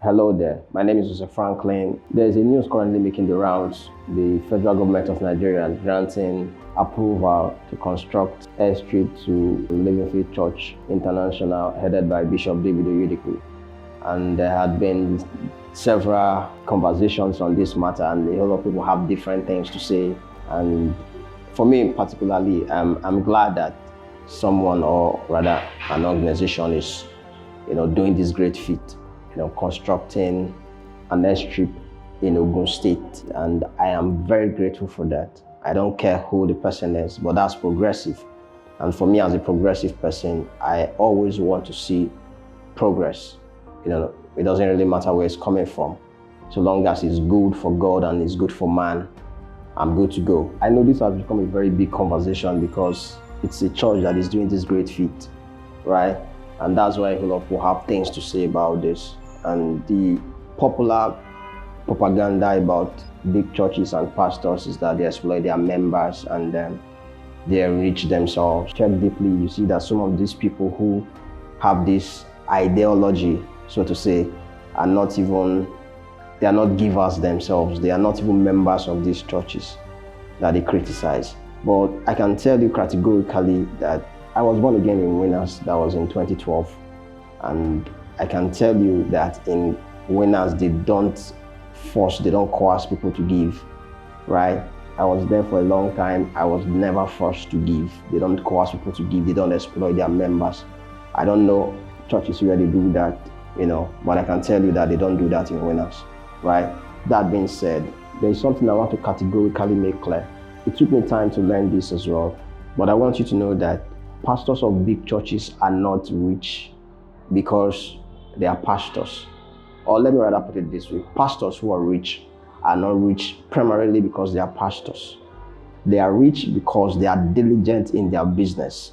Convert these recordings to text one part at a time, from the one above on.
Hello there, my name is Joseph Franklin. There's a news currently making the rounds. The federal government of Nigeria is granting approval to construct Airstrip to Living Faith Church International, headed by Bishop David Oyedepo. And there had been several conversations on this matter, and a lot of people have different things to say. And for me particularly, I'm glad that someone, or rather an organization, is doing this great feat, constructing an airstrip in Ogun State, and I am very grateful for that. I don't care who the person is, but that's progressive. And for me, as a progressive person, I always want to see progress. It doesn't really matter where it's coming from. So long as it's good for God and it's good for man, I'm good to go. I know this has become a very big conversation because it's a church that is doing this great feat, right? And that's why a lot of people have things to say about this. And the popular propaganda about big churches and pastors is that they exploit their members and they enrich themselves. Check deeply, you see that some of these people who have this ideology, so to say, they are not givers themselves. They are not even members of these churches that they criticize. But I can tell you categorically that I was born again in Winners. That was in 2012. And I can tell you that in Winners, they don't coerce people to give, right? I was there for a long time. I was never forced to give. They don't coerce people to give. They don't exploit their members. I don't know churches where they do that, but I can tell you that they don't do that in Winners, right? That being said, there is something I want to categorically make clear. It took me time to learn this as well, but I want you to know that pastors of big churches are not rich because they are pastors. Or let me rather put it this way, pastors who are rich are not rich primarily because they are pastors. They are rich because they are diligent in their business.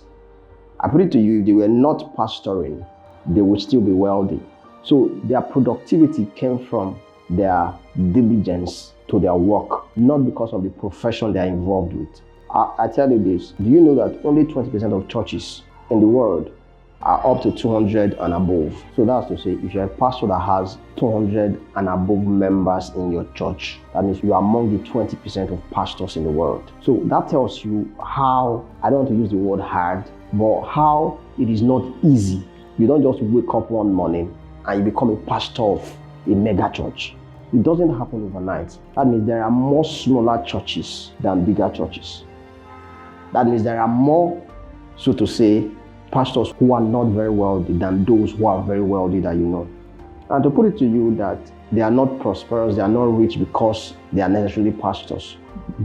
I put it to you, if they were not pastoring, they would still be wealthy. So their productivity came from their diligence to their work, not because of the profession they are involved with. I tell you this, do you know that only 20% of churches in the world are up to 200 and above? So that's to say, if you're a pastor that has 200 and above members in your church, that means you are among the 20% of pastors in the world. So that tells you how, I don't want to use the word hard, but how it is not easy. You don't just wake up one morning and you become a pastor of a mega church. It doesn't happen overnight. That means there are more smaller churches than bigger churches. That means there are more, so to say, pastors who are not very wealthy than those who are very wealthy that you know. And to put it to you that they are not prosperous, they are not rich because they are necessarily pastors.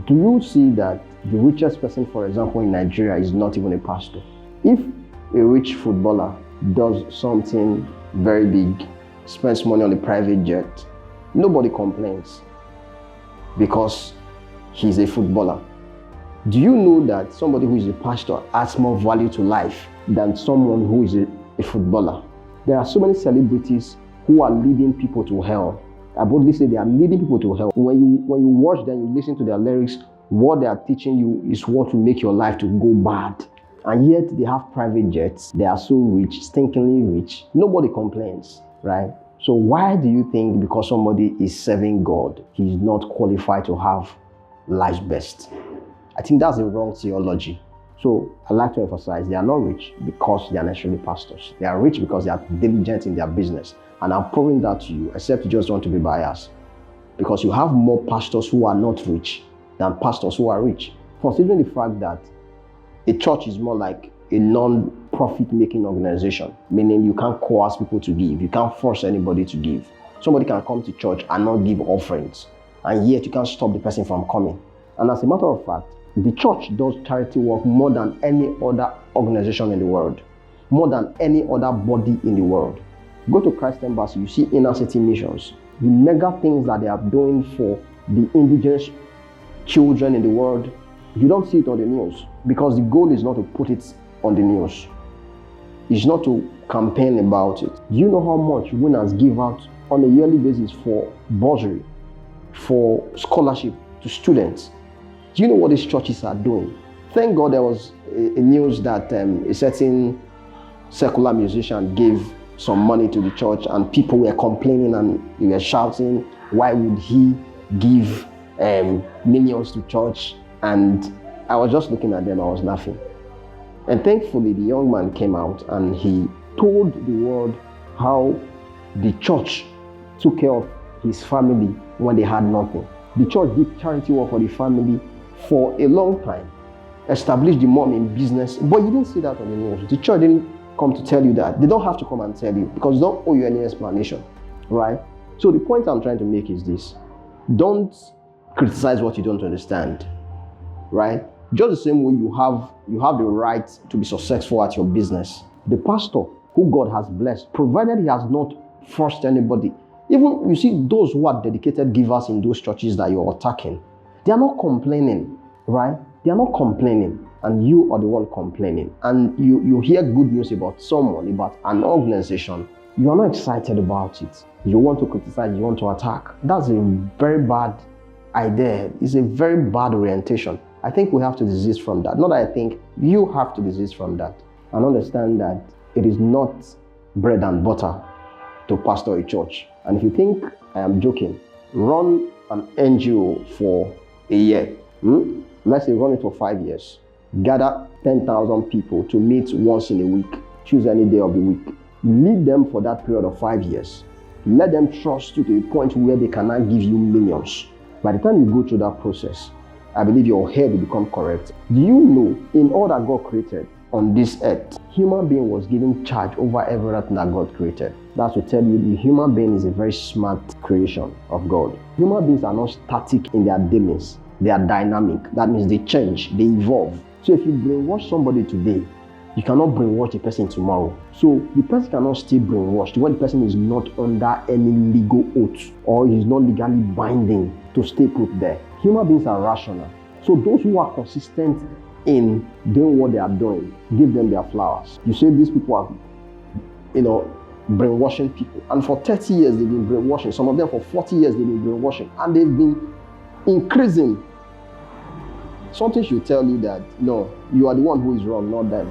Do you see that the richest person, for example, in Nigeria is not even a pastor? If a rich footballer does something very big, spends money on a private jet, nobody complains because he's a footballer. Do you know that somebody who is a pastor adds more value to life than someone who is a footballer? There are so many celebrities who are leading people to hell. I boldly say they are leading people to hell. When you watch them, you listen to their lyrics, what they are teaching you is what will make your life to go bad. And yet they have private jets. They are so rich, stinkingly rich. Nobody complains, right? So why do you think because somebody is serving God, he is not qualified to have life's best? I think that's the wrong theology. So I like to emphasize they are not rich because they are necessarily pastors. They are rich because they are diligent in their business. And I'm proving that to you, except you just want to be biased. Because you have more pastors who are not rich than pastors who are rich. Considering the fact that a church is more like a non-profit making organization, meaning you can't coerce people to give. You can't force anybody to give. Somebody can come to church and not give offerings, and yet you can't stop the person from coming. And as a matter of fact, the church does charity work more than any other organization in the world, more than any other body in the world. Go to Christ Embassy, you see inner city missions, the mega things that they are doing for the indigenous children in the world. You don't see it on the news because the goal is not to put it on the news. It's not to campaign about it. Do you know how much Winners give out on a yearly basis for bursary, for scholarship to students? Do you know what these churches are doing? Thank God there was a news that a certain secular musician gave some money to the church, and people were complaining and they were shouting, why would he give millions to church? And I was just looking at them, I was laughing. And thankfully, the young man came out and he told the world how the church took care of his family when they had nothing. The church did charity work for the family for a long time, established the mom in business, but you didn't see that on the news. The church didn't come to tell you that. They don't have to come and tell you because they don't owe you any explanation, right? So the point I'm trying to make is this: don't criticize what you don't understand, right? Just the same way you have the right to be successful at your business. The pastor who God has blessed, provided he has not forced anybody. Even, you see, those who are dedicated givers in those churches that you're attacking, they are not complaining, right? They are not complaining, and you are the one complaining. And you hear good news about someone, about an organization, you are not excited about it. You want to criticize, you want to attack. That's a very bad idea. It's a very bad orientation. I think we have to desist from that. Not that I think, you have to desist from that and understand that it is not bread and butter to pastor a church. And if you think I am joking, run an NGO for a year. Let's say run it for 5 years. Gather 10,000 people to meet once in a week. Choose any day of the week. Lead them for that period of 5 years. Let them trust you to a point where they cannot give you millions. By the time you go through that process, I believe your head will become correct. Do you know, in all that God created on this earth, human being was given charge over everything that God created. That's to tell you the human being is a very smart creation of God. Human beings are not static in their dealings. They are dynamic. That means they change, they evolve. So if you brainwash somebody today, you cannot brainwash the person tomorrow. So the person cannot stay brainwashed when the person is not under any legal oath or is not legally binding to stay put there. Human beings are rational. So those who are consistent in doing what they are doing, give them their flowers. You say these people are, brainwashing people. And for 30 years they've been brainwashing. Some of them for 40 years they've been brainwashing. And they've been increasing. Something should tell you that, no, you are the one who is wrong, not them.